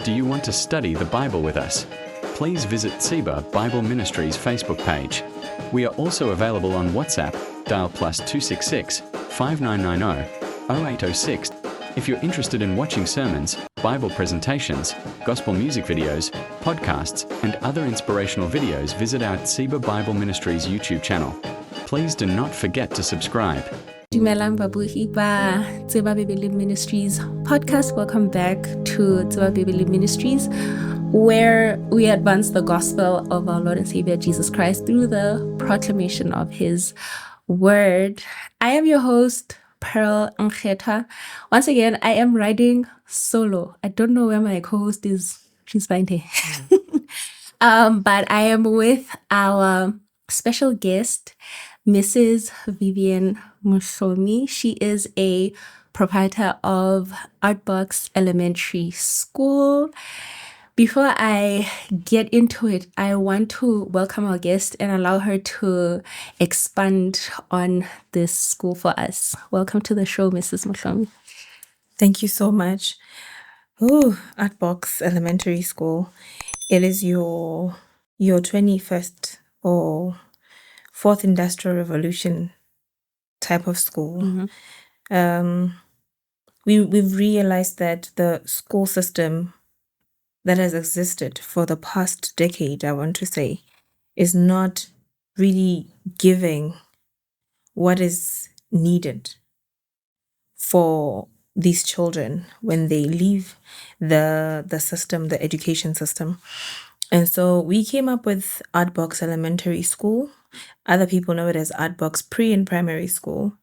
Do you want to study the Bible with us? Please visit 𝗕𝗜𝗕𝗕𝗦 Bible Ministries Facebook page. We are also available on WhatsApp. Dial +266 5990 0806. If you're interested in watching sermons, Bible presentations, gospel music videos, podcasts, and other inspirational videos, visit our 𝗕𝗜𝗕𝗕𝗦 Bible Ministries YouTube channel. Please do not forget to subscribe. Dumelang babuhi ba 𝗕𝗜𝗕𝗕𝗕𝗦 Bible Ministries podcast. Welcome back to 𝗕𝗜𝗕𝗕𝗕𝗦 Bible Ministries, where we advance the gospel of our Lord and Savior Jesus Christ through the proclamation of His word. I am your host, 𝗕𝗜𝗕𝗘𝗦𝗕. Once again, I am riding solo. I don't know where my co-host is. She's fine here. But I am with our special guest, Mrs Vivian Mohlomi. She is a proprietor of Artbox Elementary School. Before I get into it, I want to welcome our guest and allow her to expand on this school for us. Welcome to the show, Mrs. Mohlomi. Thank you so much. Artbox Elementary School. It is your 21st or fourth industrial revolution type of school. We've realized that the school system that has existed for the past decade, I want to say, is not really giving what is needed for these children when they leave the system, the education system. And so we came up with Artbox Elementary School. Other people know it as Artbox Pre and Primary School,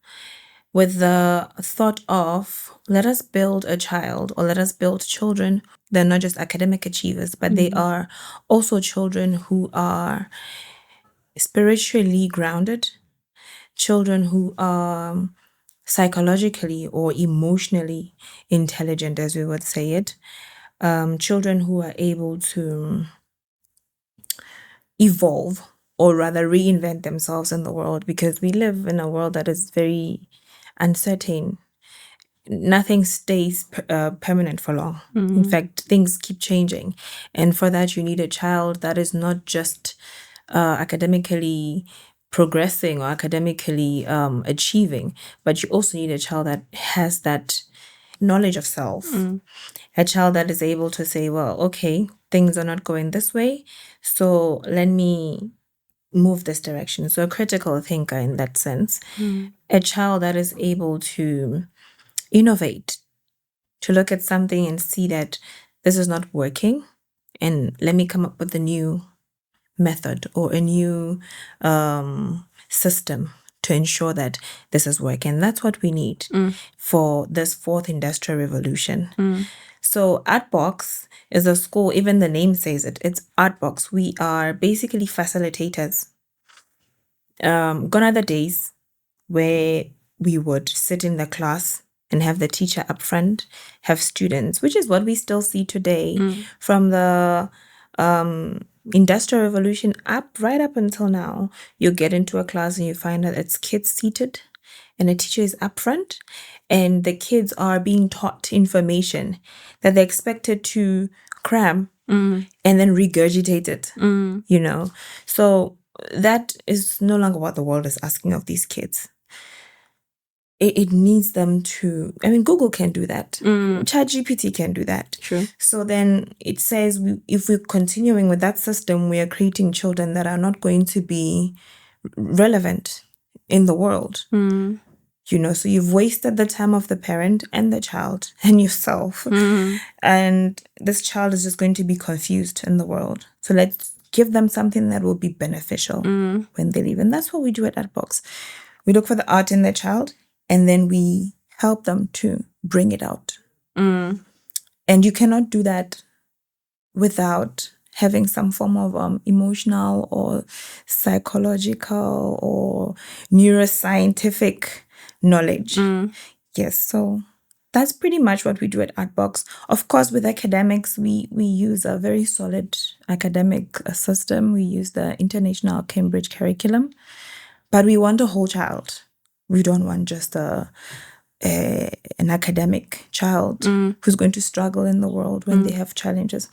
with the thought of, let us build a child, or let us build children. They're not just academic achievers, but they are also children who are spiritually grounded, children who are psychologically or emotionally intelligent, as we would say it, children who are able to evolve, or rather reinvent themselves in the world, because we live in a world that is very uncertain. Nothing stays permanent for long. In fact, things keep changing. And for that, you need a child that is not just academically progressing or academically achieving, but you also need a child that has that knowledge of self. A child that is able to say, well, okay, things are not going this way, so let me move this direction. So a critical thinker in that sense. A child that is able to innovate, to look at something and see that this is not working, and let me come up with a new method or a new system to ensure that this is working. That's what we need for this fourth industrial revolution. So Artbox is a school, even the name says it, it's Artbox. We are basically facilitators. Gone are the days where we would sit in the class and have the teacher up front, have students, which is what we still see today from the Industrial Revolution right up until now. You get into a class and you find that it's kids seated and the teacher is up front, and the kids are being taught information that they're expected to cram and then regurgitate it, you know. So that is no longer what the world is asking of these kids. It needs them to, Google can do that. ChatGPT can do that. True. So then it says, if we're continuing with that system, we are creating children that are not going to be relevant in the world. You know, so you've wasted the time of the parent and the child and yourself. And this child is just going to be confused in the world. So let's give them something that will be beneficial when they leave. And that's what we do at Artbox. We look for the art in the child, and then we help them to bring it out. And you cannot do that without having some form of emotional or psychological or neuroscientific knowledge. Yes, so that's pretty much what we do at Artbox. Of course, with academics, we use a very solid academic system. We use the International Cambridge curriculum, but we want a whole child. We don't want just a an academic child who's going to struggle in the world when they have challenges.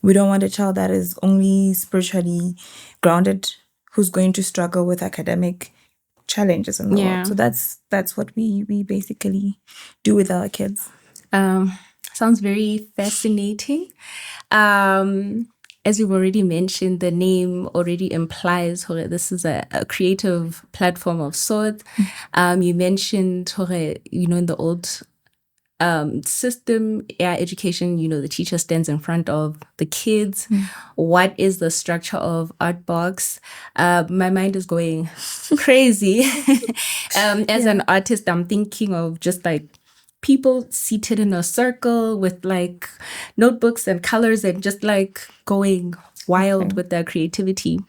We don't want a child that is only spiritually grounded who's going to struggle with academic challenges in the world. So that's what we basically do with our kids. Sounds very fascinating. As you've already mentioned, the name already implies this is a creative platform of sorts. You mentioned, in the old system, education, the teacher stands in front of the kids. What is the structure of Artbox? My mind is going crazy. As an artist, I'm thinking of just like people seated in a circle with like notebooks and colors and just like going wild with their creativity.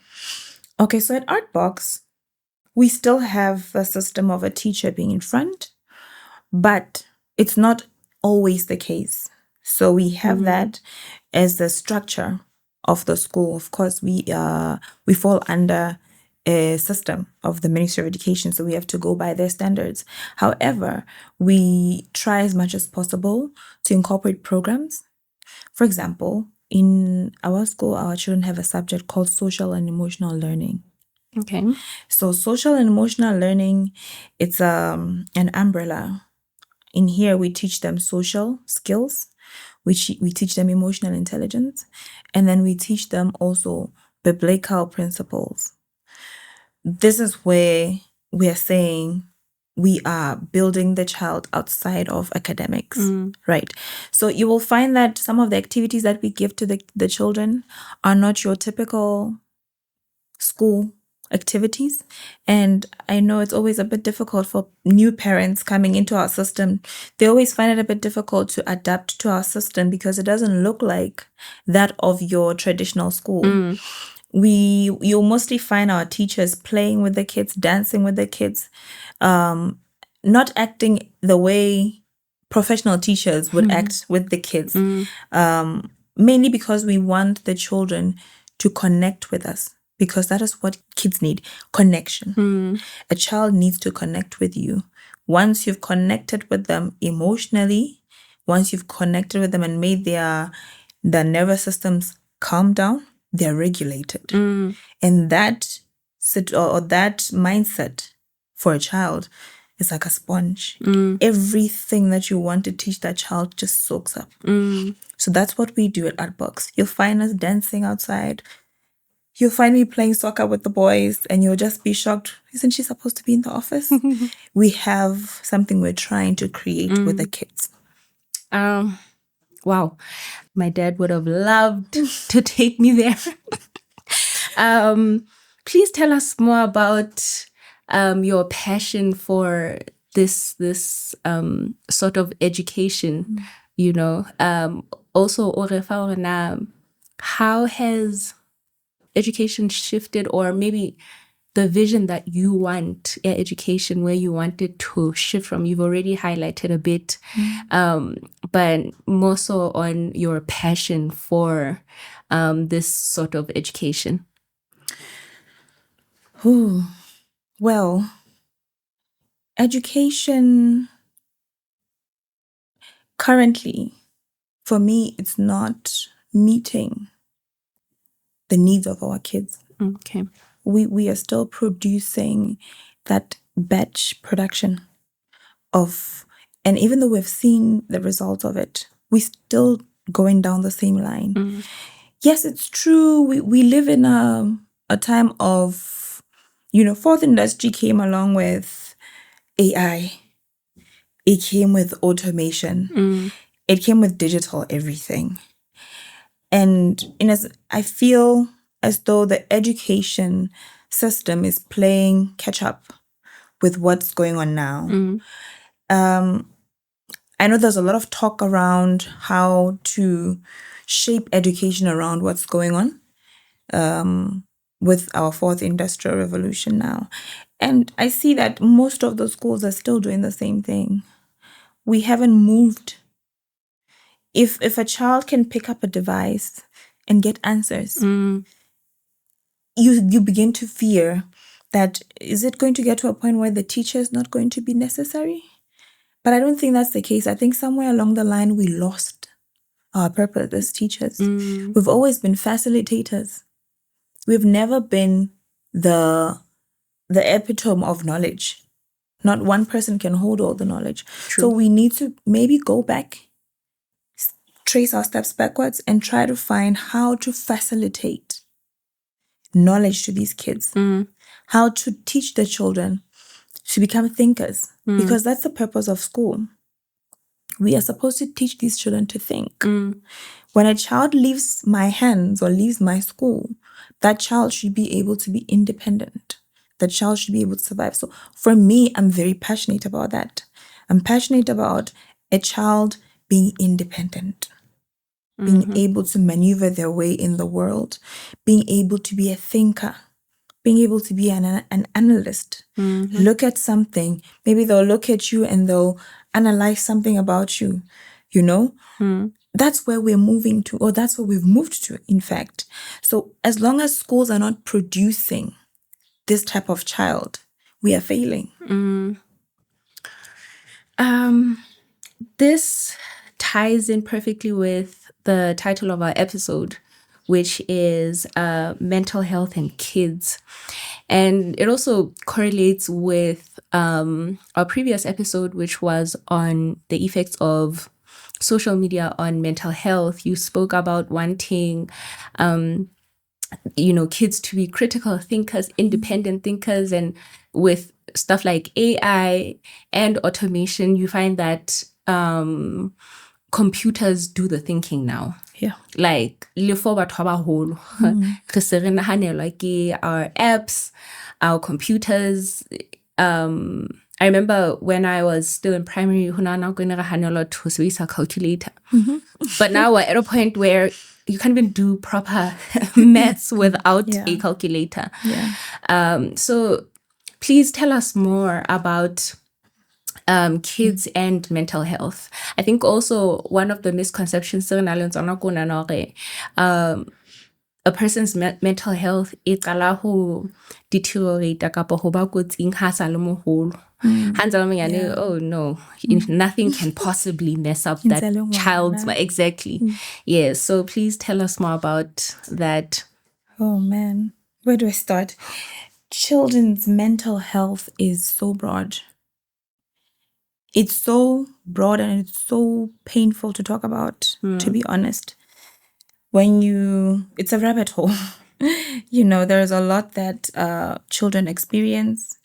Okay, so at Artbox, we still have a system of a teacher being in front, but it's not always the case. So we have that as the structure of the school. Of course, we fall under a system of the Ministry of Education, so we have to go by their standards. However, we try as much as possible to incorporate programs. For example, in our school, our children have a subject called social and emotional learning. Okay. So social and emotional learning, it's an umbrella. In here, we teach them social skills, we teach them emotional intelligence, and then we teach them also biblical principles. This is where we are saying we are building the child outside of academics, right? So you will find that some of the activities that we give to the children are not your typical school activities. And I know it's always a bit difficult for new parents coming into our system. They always find it a bit difficult to adapt to our system because it doesn't look like that of your traditional school. You'll mostly find our teachers playing with the kids, dancing with the kids, not acting the way professional teachers would act with the kids, mainly because we want the children to connect with us, because that is what kids need, connection. A child needs to connect with you. Once you've connected with them emotionally, once you've connected with them and made their nervous systems calm down, they're regulated. And that mindset for a child is like a sponge. Everything that you want to teach that child just soaks up. So that's what we do at Artbox. You'll find us dancing outside. You'll find me playing soccer with the boys, and you'll just be shocked. Isn't she supposed to be in the office? We have something we're trying to create with the kids. Wow. My dad would have loved to take me there. Please tell us more about your passion for this sort of education, also, how has education shifted, or maybe the vision that you want education, where you want it to shift from? You've already highlighted a bit, but more so on your passion for this sort of education. Well, education currently, for me, it's not meeting the needs of our kids. Okay. We are still producing that batch production of, and even though we've seen the results of it, we're still going down the same line. Yes, it's true. We live in a time of, fourth industry came along with AI. It came with automation. It came with digital everything. And I feel as though the education system is playing catch up with what's going on now. I know there's a lot of talk around how to shape education around what's going on with our fourth industrial revolution now. And I see that most of the schools are still doing the same thing. We haven't moved. If a child can pick up a device and get answers, you begin to fear that, is it going to get to a point where the teacher is not going to be necessary? But I don't think that's the case. I think somewhere along the line we lost our purpose as teachers. We've always been facilitators. We've never been the epitome of knowledge. Not one person can hold all the knowledge. True. So we need to maybe go back, trace our steps backwards, and try to find how to facilitate knowledge to these kids. How to teach the children to become thinkers. Because that's the purpose of school. We are supposed to teach these children to think. When a child leaves my hands or leaves my school, that child should be able to be independent. That child should be able to survive. So for me, I'm very passionate about that. I'm passionate about a child being independent, being able to maneuver their way in the world, being able to be a thinker, being able to be an analyst. Look at something. Maybe they'll look at you and they'll analyze something about you, you know? That's where we're moving to, or that's where we've moved to, in fact. So as long as schools are not producing this type of child, we are failing. This ties in perfectly with the title of our episode, which is mental health and kids. And it also correlates with our previous episode, which was on the effects of social media on mental health. You spoke about wanting kids to be critical thinkers, independent thinkers, and with stuff like AI and automation, you find that computers do the thinking now. Yeah. Like, le for batho ba baholo, re se re nahanelwa ke our apps, our computers. I remember when I was still in primary, ho na go ne re hanelwa to sebedisa calculator. But now we're at a point where you can't even do proper maths without a calculator. So please tell us more about kids and mental health. I think also one of the misconceptions a person's mental health e qala ho deteriorate kapa ho ba kotsing ha sa le moholo. Oh no, nothing can possibly mess up that child's exactly. Yeah, so please tell us more about that. Oh man, where do I start? Children's mental health is so broad. It's so broad and it's so painful to talk about, to be honest. It's a rabbit hole. There's a lot that children experience.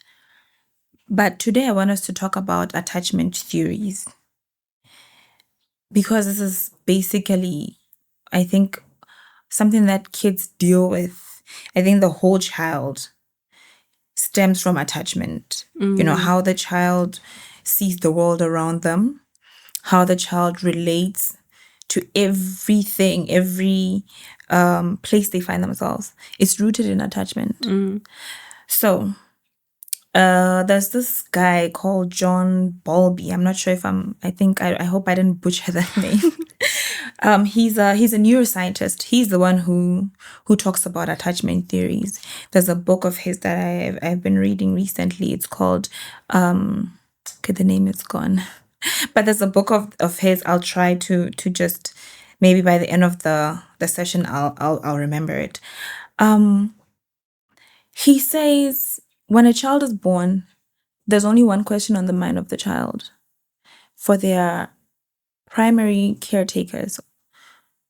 But today I want us to talk about attachment theories. Because this is basically, I think, something that kids deal with. I think the whole child stems from attachment. How the child sees the world around them, how the child relates to everything, every place they find themselves. It's rooted in attachment. So there's this guy called John Bowlby. I'm not sure if I hope I didn't butcher that name. He's a neuroscientist. He's the one who talks about attachment theories. There's a book of his that I've been reading recently. It's called the name is gone. But there's a book of his. I'll try to just maybe by the end of the session I'll remember it. He says when a child is born, there's only one question on the mind of the child. For their primary caretakers,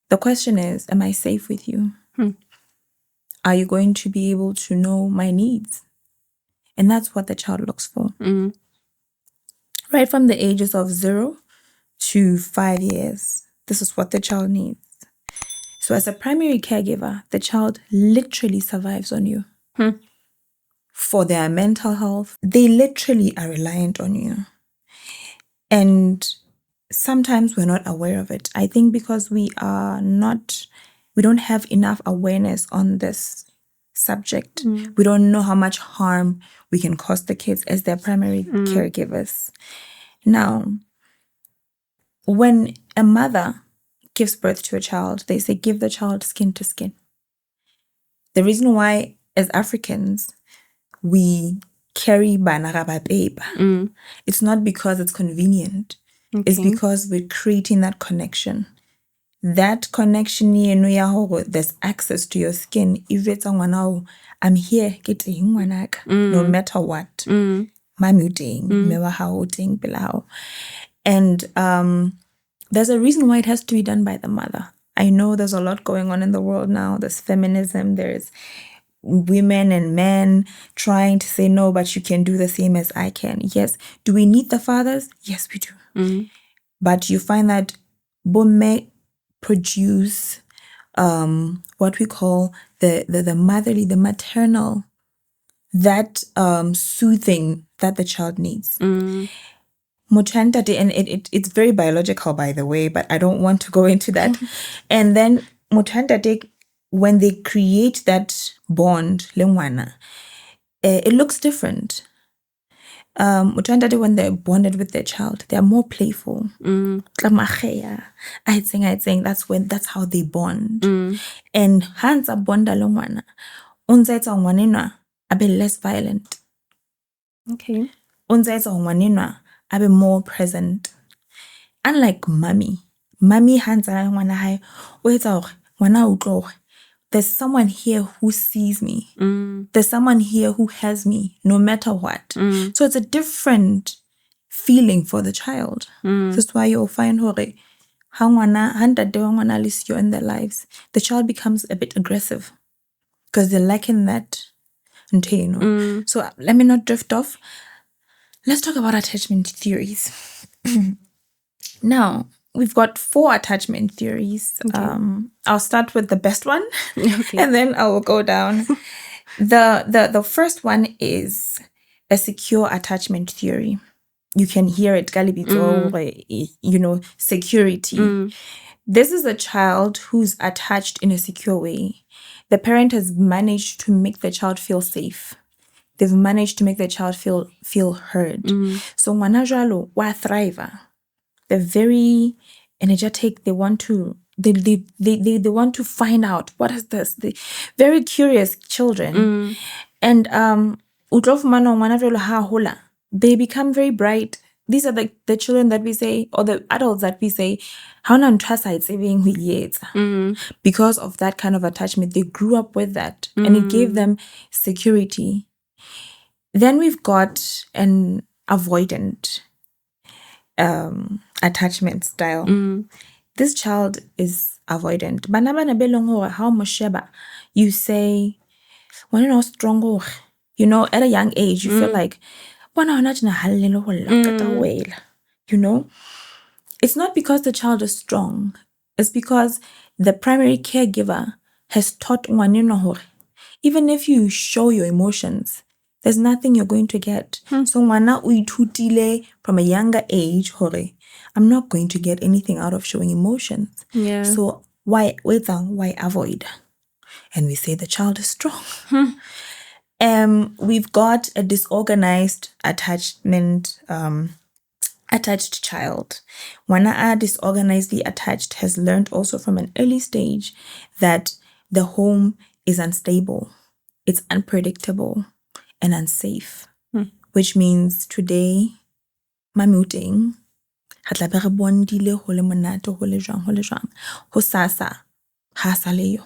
the question is, am I safe with you? Are you going to be able to know my needs? And that's what the child looks for. Right from the ages of 0 to 5 years, this is what the child needs. So as a primary caregiver, the child literally survives on you. For their mental health, they literally are reliant on you. And sometimes we're not aware of it. I think because we don't have enough awareness on this subject. We don't know how much harm we can cause the kids as their primary caregivers. Now, when a mother gives birth to a child, they say give the child skin to skin. The reason why, as Africans, we carry bana ga ba peba. It's not because it's convenient. It's because we're creating that connection. That connection, there's access to your skin. I'm here, no matter what. And there's a reason why it has to be done by the mother. I know there's a lot going on in the world now. There's feminism, there's women and men trying to say, no, but you can do the same as I can. Yes. Do we need the fathers? Yes, we do. But you find that bomme produce what we call the motherly, the maternal, that soothing that the child needs. Mothantate, and it's very biological, by the way, but I don't want to go into that. And then mothantate, when they create that bond, lengwana, it looks different. Mothantate, when they're bonded with their child, they're more playful. I think that's how they bond. And hands are bonda lengwana, unzaitsa ngwanenwa abe less violent. Okay. Unzaitsa ngwanenwa abe more present. Unlike mommy hands are ngwana hai o etsa hore ngwana utlwe hore there's someone here who sees me. There's someone here who has me, no matter what. So it's a different feeling for the child. That's why you'll find hore in their lives, the child becomes a bit aggressive because they're lacking that. So let me not drift off. Let's talk about attachment theories. Now, we've got 4 attachment theories. I'll start with the best one, and then I will go down. The first one is a secure attachment theory. You can hear it, security. This is a child who's attached in a secure way. The parent has managed to make the child feel safe. They've managed to make the child feel heard. So ngwana jwalo wa thrive. They're very energetic. They want to want to find out what is this. They're very curious children. And they become very bright. These are the children that we say, or the adults that we say, because of that kind of attachment. They grew up with that, and it gave them security. Then we've got an avoidant attachment style. This child is avoidant. You say, when you're strong, at a young age, you feel like, it's not because the child is strong. It's because the primary caregiver has taught even if you show your emotions, there's nothing you're going to get. So ngwana o ithutile from a younger age hore I'm not going to get anything out of showing emotions. So why avoid? And we say the child is strong. We've got a disorganized attachment, attached child. Ngwana disorganizedly attached has learned also from an early stage that the home is unstable, it's unpredictable, and unsafe, which means today, mamuting, hatlapere bondile hole monate hole jwang, ho sasa ha saleyo.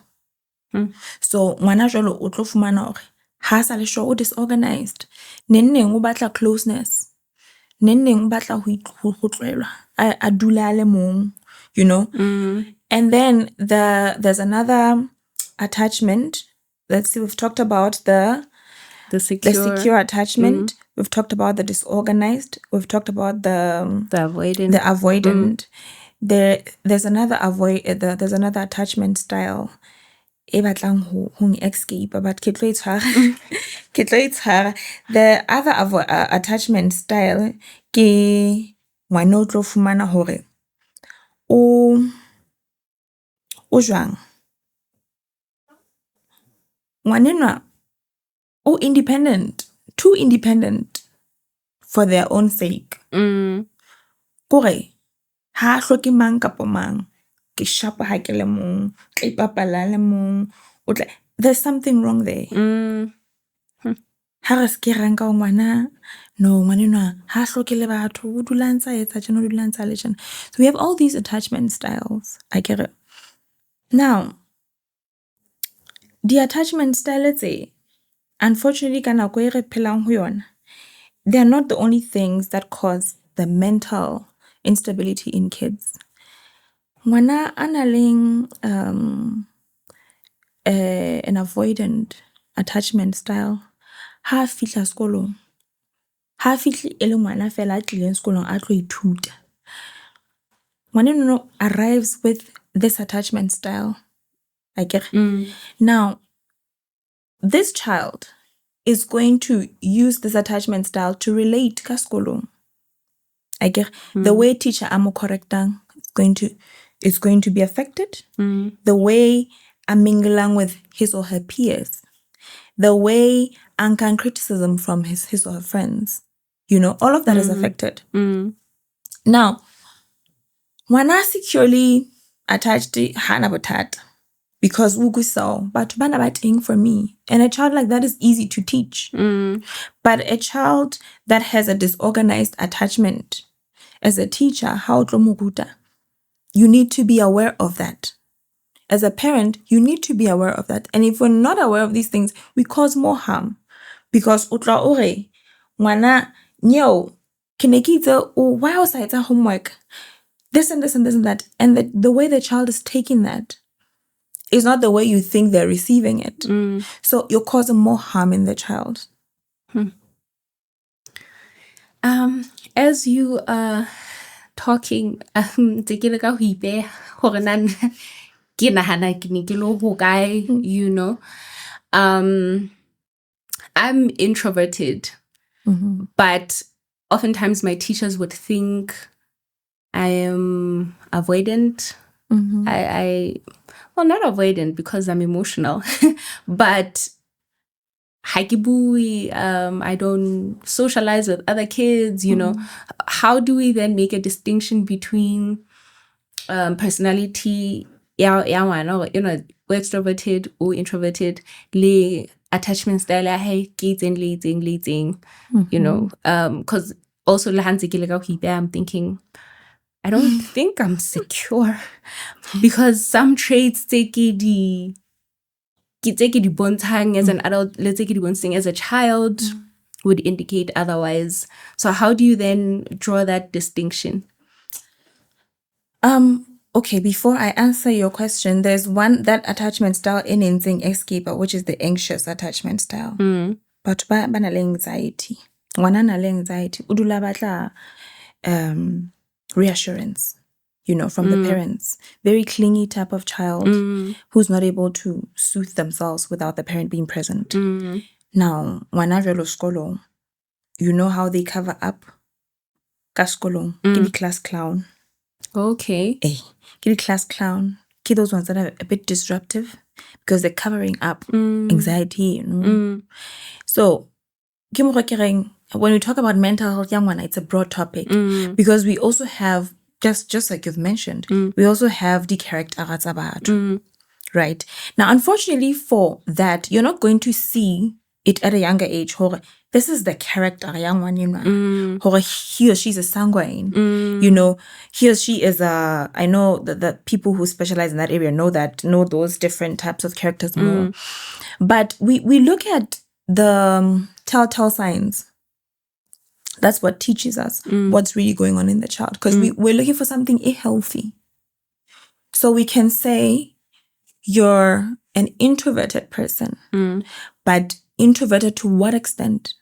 So ngwana jwalo o tlo fumana hore ha sa le sure o disorganized, nenneng o batla closeness, nenneng o batla ho tlelwa a dula le mong, and then there's another attachment. Let's see, we've talked about the secure attachment. We've talked about the disorganized. We've talked about the avoidant. There's another there's another attachment style. E batlang ho escape, but ke tlo itshwara. The other attachment style ke ngwana o tlo fumana hore o jwang. Ngwanenwa o independent, too independent for their own sake. Kore ha hloke mang kapo mang, ke shapa ha ke le mong, ke ipapala le mong. There's something wrong there. ha re ske ranka ngwana no ngwanenwa ha hloke le batho o dula ntse etsa tjena o dula ntse le tjena. So we have all these attachment styles. I get it. Now the attachment style tse, unfortunately ka nako e re phelang ho yona, they are not the only things that cause the mental instability in kids. Ngwana a na leng an avoidant attachment style, ha fihla sekolong, ha fihle e le ngwana fela a tlileng sekolong a tlo ithuta, ngwana arrives with this attachment style. I get it. Now this child is going to use this attachment style to relate ka sekolong. I get the way teacher amo correctang is going to be affected. The way I'm mingling with his or her peers, the way I'm can criticism from his or her friends, all of that is affected. Now, ngwana securely attached to hana bothata because uguso, but bana batting for me, and a child like that is easy to teach. But a child that has a disorganized attachment, as a teacher, how you need to be aware of that. As a parent, you need to be aware of that. And if we're not aware of these things, we cause more harm. Because utla ore, ngwana, nyo, kinekite, why was I at homework? This and this and this and that. And the way the child is taking that is not the way you think they're receiving it. So you're causing more harm in the child. As you are talking, I'm introverted, but oftentimes my teachers would think I am avoidant. Well, not avoidant because I'm emotional, but I don't socialize with other kids, How do we then make a distinction between personality, we're extroverted or introverted, attachment style, leading, because also I'm thinking, I don't think I'm secure because some traits take the bontang as an adult, let's take the as a child would indicate otherwise. So how do you then draw that distinction? Okay, before I answer your question, there's that attachment style in escaper, which is the anxious attachment style. But bana anxiety. Wana na anxiety. Udula batla reassurance, from the parents. Very clingy type of child who's not able to soothe themselves without the parent being present. Now, wana velo skolo, you know how they cover up? Kaskolong, give the class clown. Okay. Give the class clown. Give those ones that are a bit disruptive because they're covering up anxiety, So, when we talk about mental health, young one, it's a broad topic because we also have, just like you've mentioned, we also have the 𝗕𝗜𝗕𝗟𝗘𝗦, right? Now, unfortunately for that, you're not going to see it at a younger age. This is the character, young one, he or she's a sanguine, he or she is I know that the people who specialize in that area know those different types of characters more. But we look at the telltale signs. That's what teaches us what's really going on in the child. Because we're looking for something healthy. So we can say you're an introverted person, but introverted to what extent?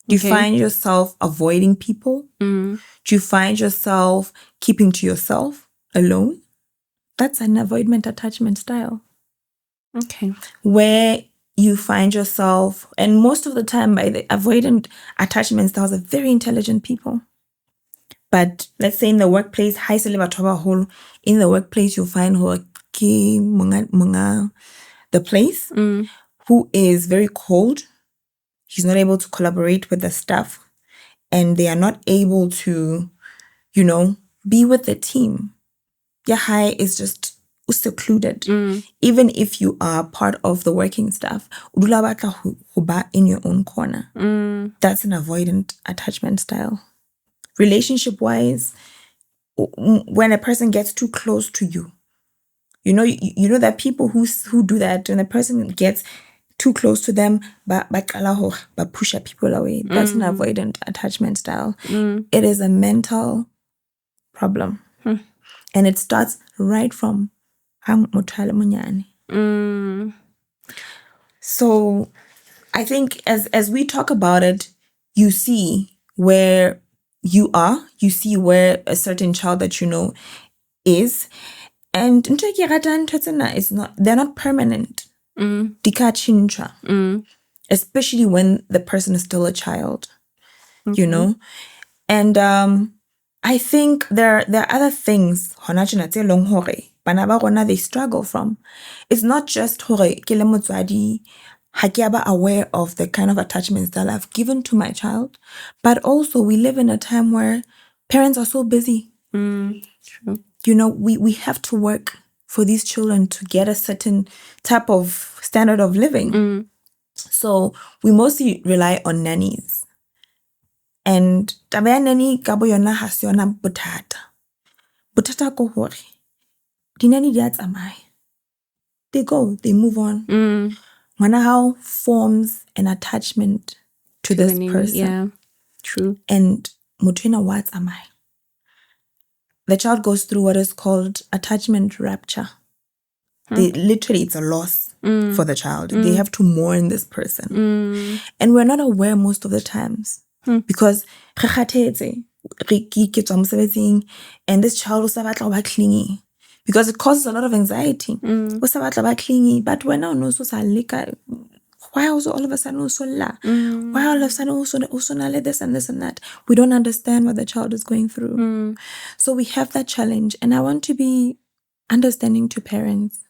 Do you find yourself avoiding people? Do you find yourself keeping to yourself alone? That's an avoidant attachment style. Okay. Where you find yourself, and most of the time by the avoidant attachment styles are very intelligent people. But let's say in the workplace, in the workplace you'll find the place who is very cold. He's not able to collaborate with the staff, and they are not able to, be with the team. Yahai is just secluded. Even if you are part of the working staff, o dula batla ho ba in your own corner. That's an avoidant attachment style. Relationship-wise, when a person gets too close to you, you know that people who do that, when a person gets too close to them, ba push people away. That's an avoidant attachment style. It is a mental problem. And it starts right from So I think as we talk about it, you see where you are, you see where a certain child that you know is, and they're not permanent. Especially when the person is still a child, you know. And I think there are other things they struggle from. It's not just aware of the kind of attachments that I've given to my child, but also we live in a time where parents are so busy. True. You know, we have to work for these children to get a certain type of standard of living. So we mostly rely on nannies. And taba nanny ka bo yona ha se yona bothata. Bothata ko hore di nanny di a tsamaya. They go, they move on. Ngwana how forms an attachment to this person. Yeah, true. And motho wa tsamaya. The child goes through what is called attachment rupture. Literally, it's a loss for the child. They have to mourn this person. And we're not aware most of the times. Because and this child was clingy. Because it causes a lot of anxiety. Clingy, but we're now no so why also all of a sudden also why all of a sudden also this and this and that. We don't understand what the child is going through. So we have that challenge. And I want to be understanding to parents,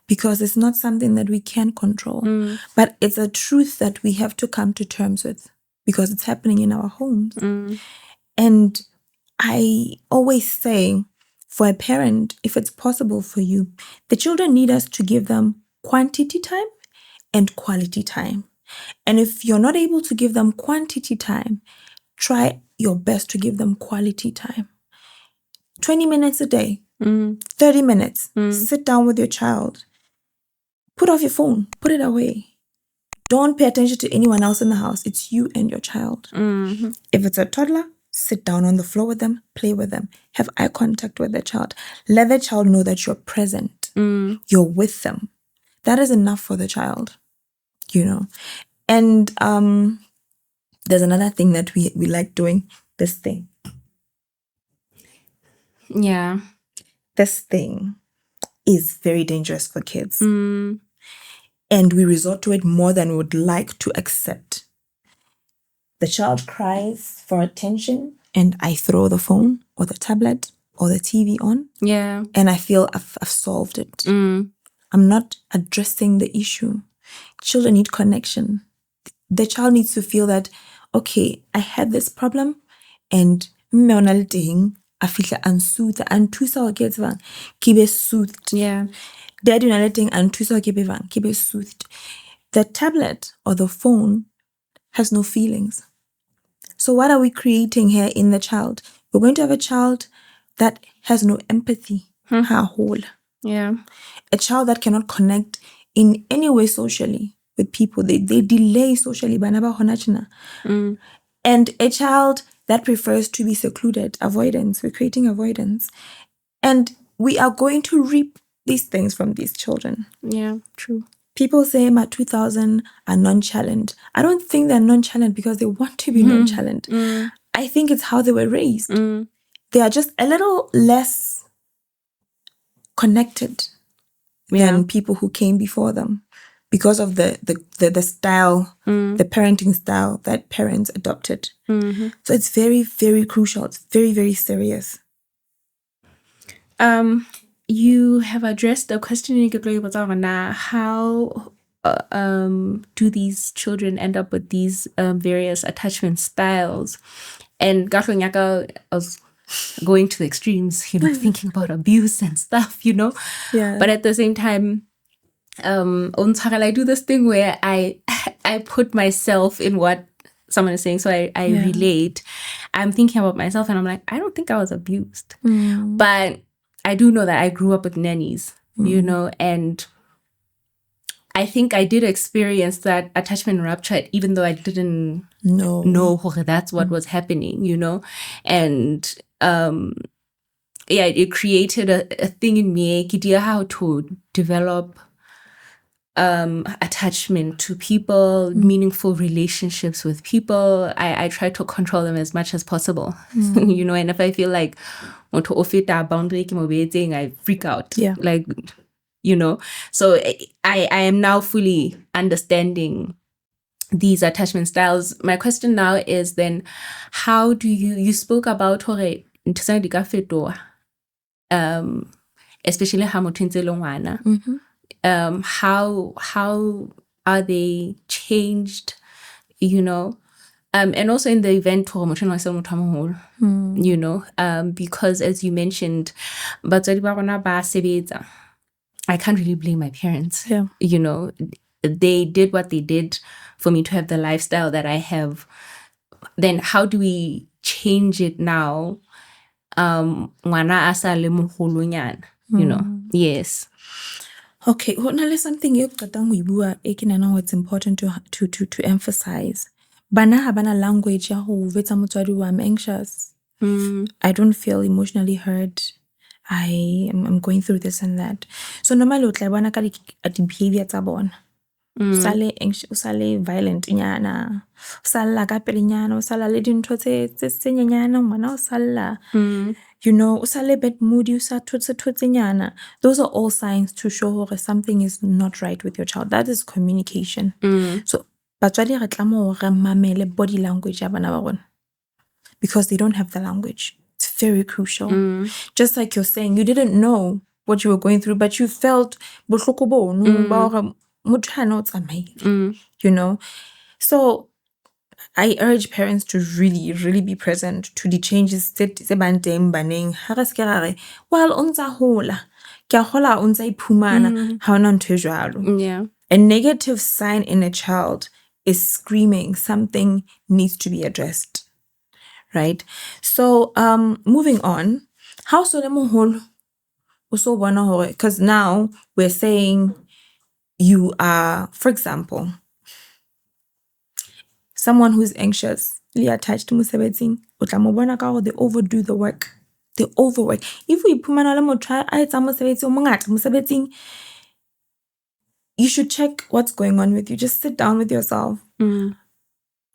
because it's not something that we can control. But it's a truth that we have to come to terms with, because it's happening in our homes. And I always say, for a parent, if it's possible for you, the children need us to give them quantity time and quality time. And if you're not able to give them quantity time, try your best to give them quality time. 20 minutes a day, 30 minutes, sit down with your child. Put off your phone, put it away. Don't pay attention to anyone else in the house. It's you and your child. If it's a toddler, sit down on the floor with them, play with them, have eye contact with the child. Let the child know that you're present, you're with them. That is enough for the child, you know. And there's another thing that we like doing, this thing. Yeah. This thing is very dangerous for kids. And we resort to it more than we would like to accept. The child cries for attention, and I throw the phone or the tablet or the TV on. Yeah. And I feel I've solved it. I'm not addressing the issue. Children need connection. The child needs to feel that, okay, I had this problem, and I feel unsoothed. Keep soothed. Yeah. Dad keep soothed. The tablet or the phone has no feelings. So what are we creating here in the child? We're going to have a child that has no empathy. Yeah. A child that cannot connect in any way socially with people. They delay socially. And a child that prefers to be secluded. Avoidance. We're creating avoidance. And we are going to reap these things from these children. Yeah, true. People say my 2000 are nonchalant. I don't think they're nonchalant because they want to be nonchalant. I think it's how they were raised. They are just a little less connected than people who came before them, because of the style, the parenting style that parents adopted. So it's very, very crucial. It's very, very serious. You have addressed the question how do these children end up with these various attachment styles? And going to the extremes, thinking about abuse and stuff, Yeah. But at the same time, I do this thing where I put myself in what someone is saying, so I relate. I'm thinking about myself and I'm like, I don't think I was abused. But I do know that I grew up with nannies, and I think I did experience that attachment rupture, even though I didn't know that's what was happening, and it created a thing in me, how to develop attachment to people, meaningful relationships with people. I try to control them as much as possible, and if I feel like I freak out. Yeah. So I am now fully understanding these attachment styles. My question now is then, how do you spoke about especially how are they changed, and also in the event because as you mentioned, I can't really blame my parents. Yeah. They did what they did for me to have the lifestyle that I have. Then how do we change it now? Yes. Okay, well, now there's something it's important to emphasize. Bana habana language ya ho vetsa motswadi wa, I'm anxious. I don't feel emotionally hurt. I'm going through this and that. So normally o tla bona ka di behavior tsa bona. Usale anxious, usale violent nyana. Usala ka pele nyana, usala le dintho tse nyenyana ngwana usala. Usale bad moody, usatutse nyana. Those are all signs to show that something is not right with your child. That is communication. So batswadi re tlamo re mamele body language ya bana ba bona, because they don't have the language. It's very crucial. Just like you're saying, you didn't know what you were going through, but you felt So I urge parents to really, really be present to the changes that banteng baneng. Well, unza hola, kya hola unza ipumana, haona ntho e jwalo. Yeah. A negative sign in a child is screaming something needs to be addressed. Right? So, moving on, how so because now we're saying you are, for example, someone who's anxious, attached to musebetsing, they overdo the work. They overwork. If we try you should check what's going on with you. Just sit down with yourself.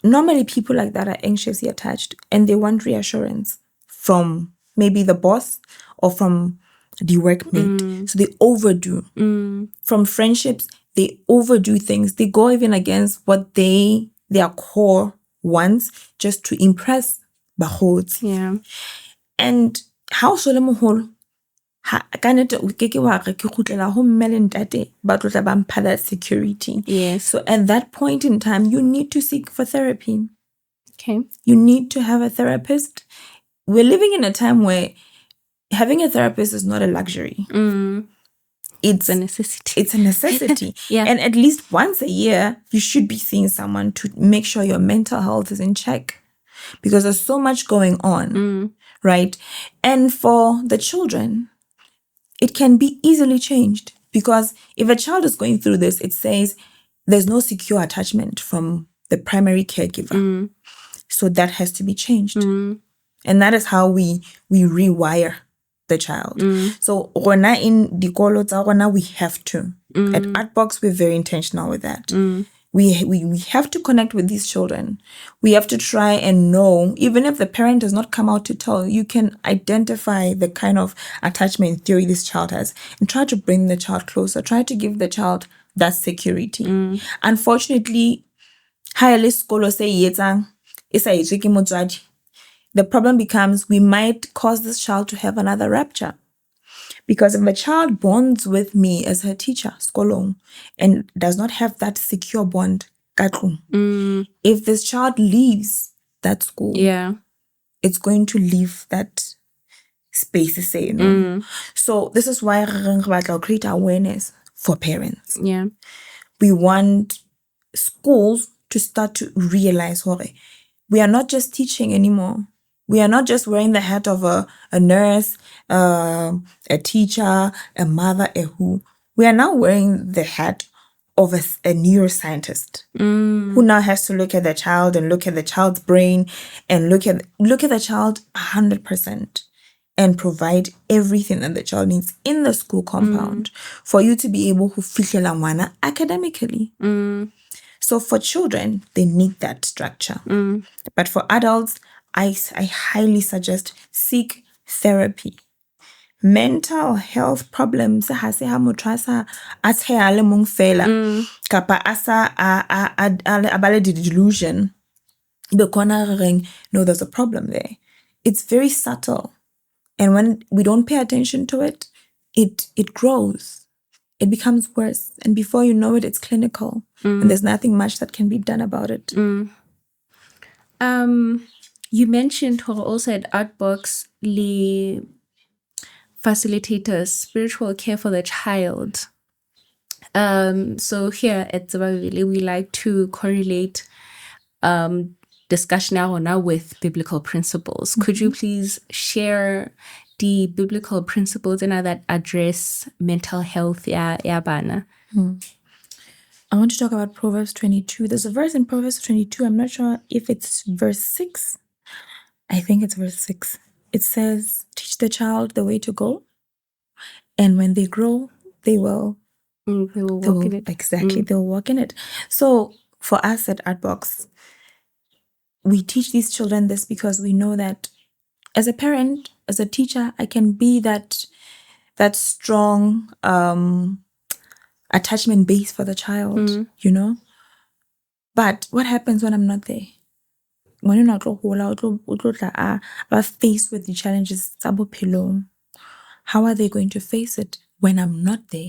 Normally, people like that are anxiously attached and they want reassurance from maybe the boss or from the workmate. So they overdo. From friendships, they overdo things. They go even against what their core wants just to impress bahots. Yeah. And how that security. Yes. So at that point in time, you need to seek for therapy. Okay. You need to have a therapist. We're living in a time where having a therapist is not a luxury. It's a necessity. It's a necessity. Yeah. And at least once a year, you should be seeing someone to make sure your mental health is in check, because there's so much going on, right? And for the children, it can be easily changed, because if a child is going through this, it says there's no secure attachment from the primary caregiver. So that has to be changed. And that is how we rewire the child. So in the we have to. At Artbox, we're very intentional with that. We have to connect with these children. We have to try and know, even if the parent does not come out to tell, you can identify the kind of attachment theory this child has and try to bring the child closer. Try to give the child that security. Unfortunately, the problem becomes we might cause this child to have another rupture. Because if a child bonds with me as her teacher, skolong, and does not have that secure bond, if this child leaves that school, yeah, it's going to leave that space say no. So this is why I'll create awareness for parents. Yeah. We want schools to start to realize we are not just teaching anymore. We are not just wearing the hat of a nurse, a teacher, a mother, a who. We are now wearing the hat of a neuroscientist who now has to look at the child and look at the child's brain and look at the child 100% and provide everything that the child needs in the school compound for you to be able to fihlela ngwana academically. So for children, they need that structure. But for adults, I highly suggest seek therapy. Mental health problems ha se ha motho a tshela le mong fela kapa asa a bale delusion the corner ring. No, there's a problem there. It's very subtle, and when we don't pay attention to it, it grows. It becomes worse, and before you know it, it's clinical, and there's nothing much that can be done about it. You mentioned also at Artbox le facilitators spiritual care for the child. So here at 𝗧𝗦𝗕𝗕𝗕𝗕, we like to correlate discussion now with biblical principles. Could you please share the biblical principles that address mental health ya bana? I want to talk about Proverbs 22. There's a verse in Proverbs 22. I'm not sure if it's verse 6. I think it's verse 6. It says, teach the child the way to go, and when they grow, they will walk in it. Exactly, they'll walk in it. So for us at Artbox, we teach these children this because we know that as a parent, as a teacher, I can be that strong attachment base for the child, you know? But what happens when I'm not there? When you're not faced with the challenges, how are they going to face it when I'm not there?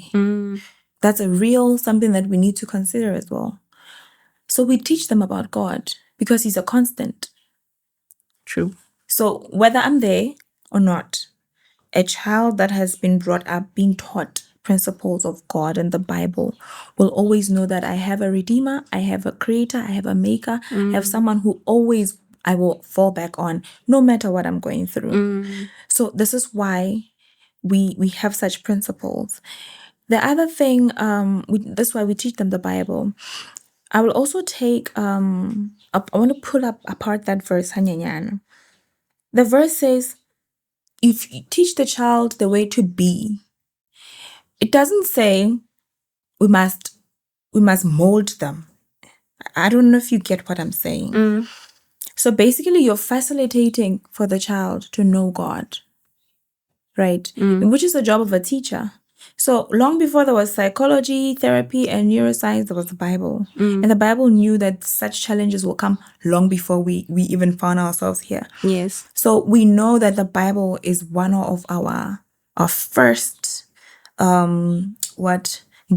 That's a real something that we need to consider as well. So we teach them about God because He's a constant. True. So whether I'm there or not, a child that has been brought up being taught principles of God and the Bible will always know that I have a Redeemer, I have a Creator, I have a Maker, I have someone who always I will fall back on no matter what I'm going through. So this is why we have such principles. The other thing, that's why we teach them the Bible. I will also take, I want to pull apart that verse. The verse says, if you teach the child the way to be, it doesn't say we must mold them. I don't know if you get what I'm saying. So basically, you're facilitating for the child to know God, right? Which is the job of a teacher. So long before there was psychology, therapy, and neuroscience, there was the Bible. And the Bible knew that such challenges will come long before we even found ourselves here. Yes. So we know that the Bible is one of our first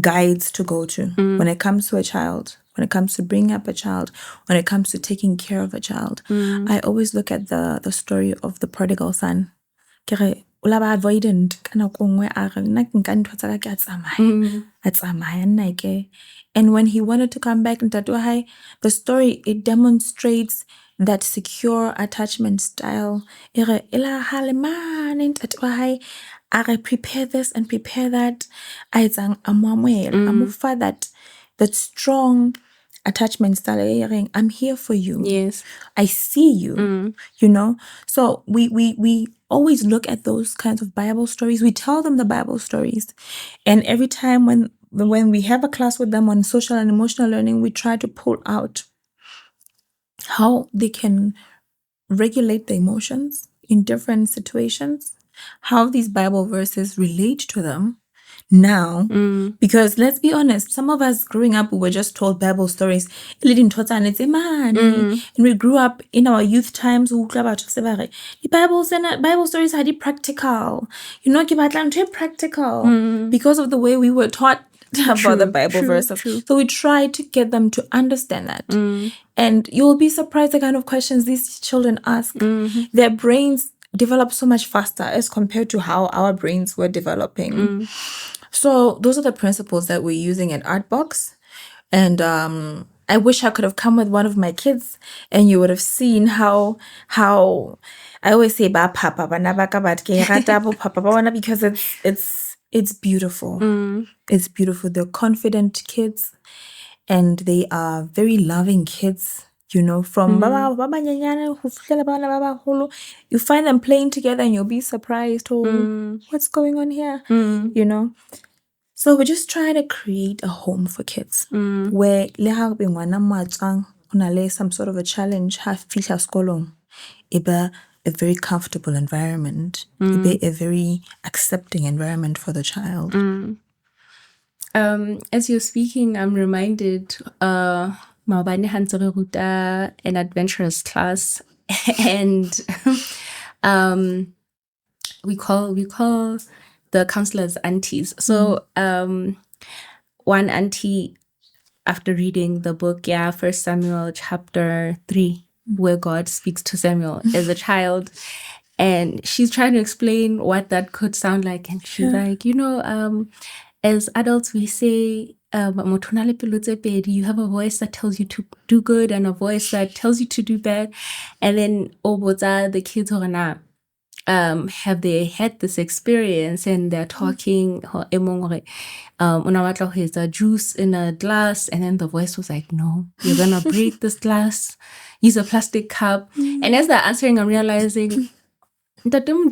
guides to go to when it comes to a child, when it comes to bringing up a child, when it comes to taking care of a child. I always look at the story of the prodigal son. Avoidant and when he wanted to come back, the story, it demonstrates that secure attachment style. I prepare this and prepare that. That strong attachment style. I'm here for you. Yes. I see you. You know. So we always look at those kinds of Bible stories. We tell them the Bible stories, and every time when we have a class with them on social and emotional learning, we try to pull out how they can regulate the emotions in different situations, how these Bible verses relate to them now. Because let's be honest, some of us growing up, we were just told Bible stories. And we grew up in our youth times. The Bible stories are practical. You know, practical because of the way we were taught about the Bible verses. So we try to get them to understand that. And you'll be surprised the kind of questions these children ask. Their brains develop so much faster as compared to how our brains were developing. So those are the principles that we're using at Artbox. And I wish I could have come with one of my kids and you would have seen how I always say ba papa bana ba ka but ke rata bo papa ba wana because it's beautiful. It's beautiful. They're confident kids and they are very loving kids. You know, from baba nyanyana ho fihlela bana ba baholo, you find them playing together and you'll be surprised. Oh, what's going on here? You know. So we're just trying to create a home for kids where le ha be ngwana matsang hona le some sort of a challenge ha fihla sekolong e be a very comfortable environment, e be a very accepting environment for the child. As you're speaking, I'm reminded maobane ha ntse re ruta an adventurous class and we call the counselors aunties. So one auntie, after reading the book, 1 Samuel chapter 3, where God speaks to Samuel as a child, and she's trying to explain what that could sound like, and she's like, you know, as adults we say, you have a voice that tells you to do good and a voice that tells you to do bad, and then the kids are have they had this experience and they're talking juice in a glass, and then the voice was like, no, you're gonna break this glass, use a plastic cup. And as they're answering, I'm realizing from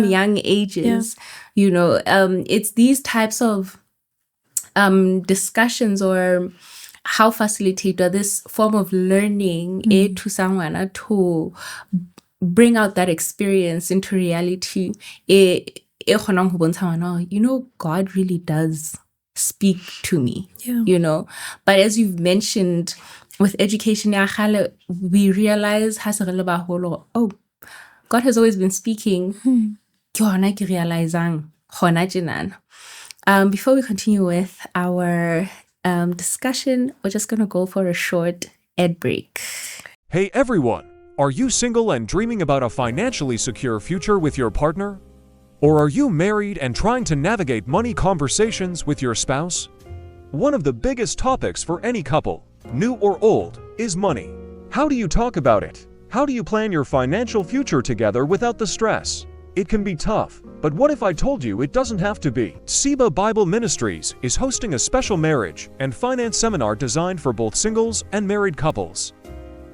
young ages. You know, it's these types of discussions or how facilitator this form of learning to someone to bring out that experience into reality. You know, God really does speak to me. You know, but as you've mentioned with education, we realize oh, God has always been speaking. Before we continue with our discussion, we're just going to go for a short ad break. Hey everyone, are you single and dreaming about a financially secure future with your partner? Or are you married and trying to navigate money conversations with your spouse? One of the biggest topics for any couple, new or old, is money. How do you talk about it? How do you plan your financial future together without the stress? It can be tough, but what if I told you it doesn't have to be? 𝗕𝗑𝗕𝗕 Bible Ministries is hosting a special marriage and finance seminar designed for both singles and married couples.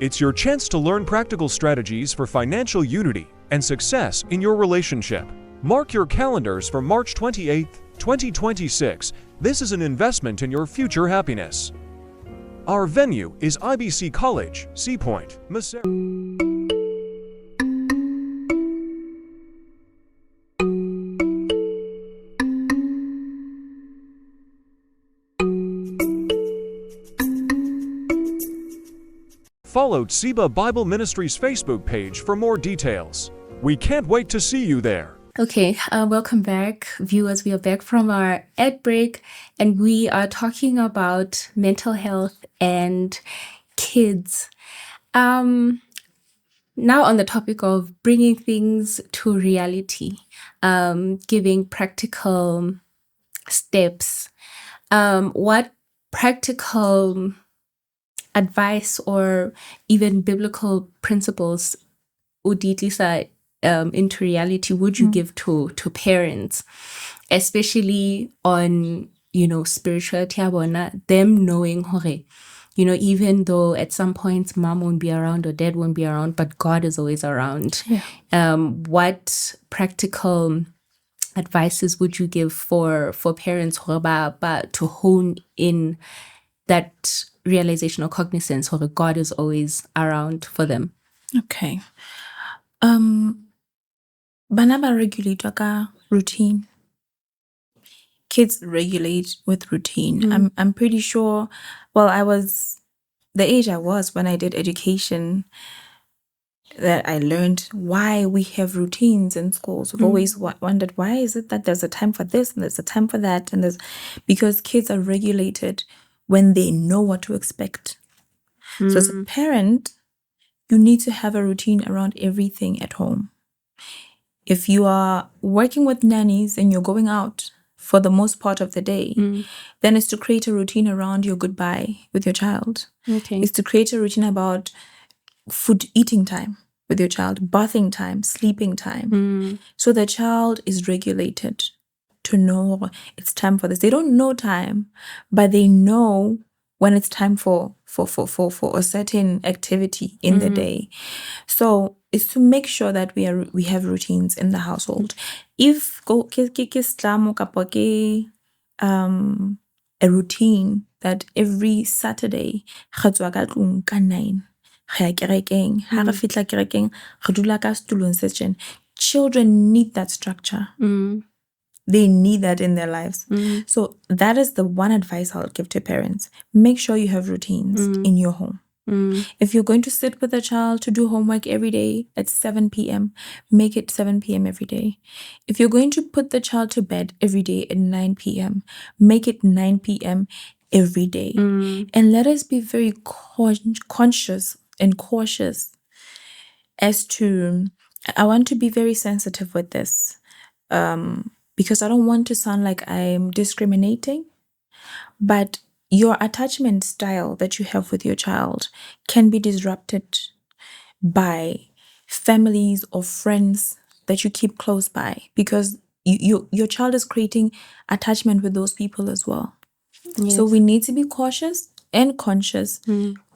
It's your chance to learn practical strategies for financial unity and success in your relationship. Mark your calendars for March 28, 2026. This is an investment in your future happiness. Our venue is IBC College, Sea Point, Massachusetts. Follow 𝗕𝗑𝗕𝗕 Bible Ministries Facebook page for more details. We can't wait to see you there. Okay, welcome back, viewers. We are back from our ad break, and we are talking about mental health and kids. Now on the topic of bringing things to reality, giving practical steps. What practical advice or even biblical principles into reality would you give to parents, especially on, you know, spirituality, them knowing, you know, even though at some points mom won't be around or dad won't be around, but God is always around. What practical advices would you give for parents to hone in that realization or cognizance that God is always around for them? Okay. Bana ba regulate ka routine. Kids regulate with routine. I'm pretty sure. Well, I was the age I was when I did education, that I learned why we have routines in schools. I've always wondered, why is it that there's a time for this and there's a time for that, and there's because kids are regulated when they know what to expect. So as a parent, you need to have a routine around everything at home. If you are working with nannies and you're going out for the most part of the day, then it's to create a routine around your goodbye with your child. Okay. It's to create a routine about food eating time with your child, bathing time, sleeping time. So the child is regulated to know it's time for this. They don't know time, but they know when it's time for a certain activity in the day. So it's to make sure that we have routines in the household. If a routine that every Saturday re tswa ka tlung ka 9 re ya kerekeng, ha re fitla kerekeng re dula ka setulong se tjena. Children need that structure. They need that in their lives. So that is the one advice I'll give to parents. Make sure you have routines in your home. If you're going to sit with a child to do homework every day at 7 p.m., make it 7 p.m. every day. If you're going to put the child to bed every day at 9 p.m., make it 9 p.m. every day. And let us be very conscious and cautious as to, I want to be very sensitive with this. Because I don't want to sound like I'm discriminating, but your attachment style that you have with your child can be disrupted by families or friends that you keep close by, because your child is creating attachment with those people as well. Yes. So we need to be cautious and conscious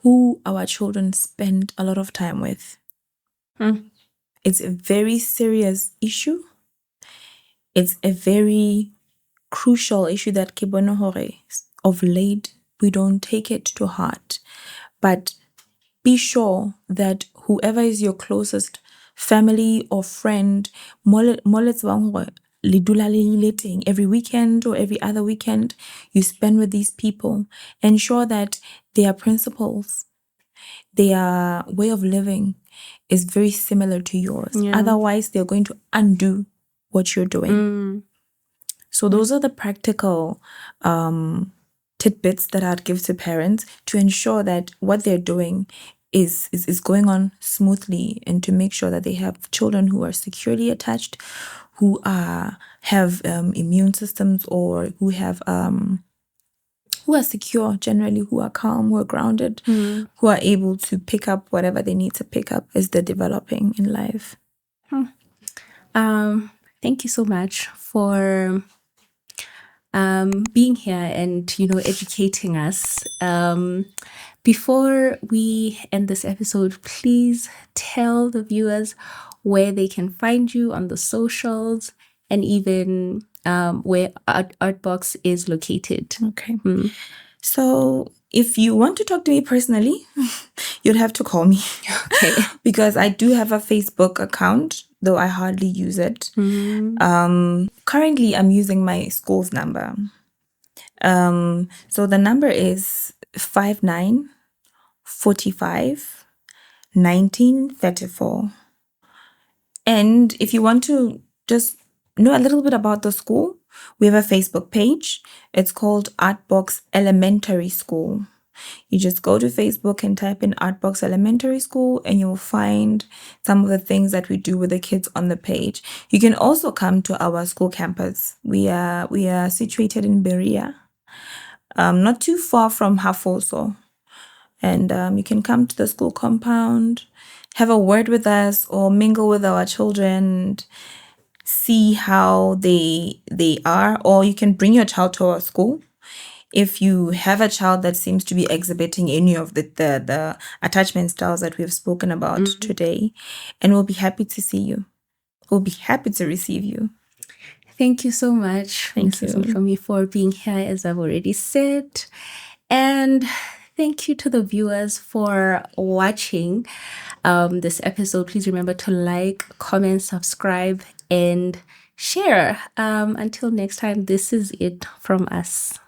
who our children spend a lot of time with. It's a very serious issue. It's a very crucial issue that ke bone hore of late we don't take it to heart. But be sure that whoever is your closest family or friend, every weekend or every other weekend you spend with these people, ensure that their principles, their way of living is very similar to yours. Otherwise, they're going to undo what you're doing. So those are the practical tidbits that I'd give to parents to ensure that what they're doing is going on smoothly, and to make sure that they have children who are securely attached, who have immune systems, or who are secure generally, who are calm, who are grounded, who are able to pick up whatever they need to pick up as they're developing in life. Thank you so much for being here and, educating us. Before we end this episode, please tell the viewers where they can find you on the socials, and even where Artbox is located. Okay. So if you want to talk to me personally, you'd have to call me. Okay. Because I do have a Facebook account, though I hardly use it. Currently, I'm using my school's number. So the number is 59451934. And if you want to just know a little bit about the school, we have a Facebook page. It's called Artbox Elementary School. You just go to Facebook and type in Artbox Elementary School, and you'll find some of the things that we do with the kids on the page. You can also come to our school campus. We are situated in Berea, not too far from Hafoso. And you can come to the school compound, have a word with us, or mingle with our children, and see how they are. Or you can bring your child to our school. If you have a child that seems to be exhibiting any of the attachment styles that we've spoken about today, and we'll be happy to see you. We'll be happy to receive you. Thank you so much, Mrs. Mohlomi, for being here, as I've already said. And thank you to the viewers for watching this episode. Please remember to like, comment, subscribe, and share. Until next time, this is it from us.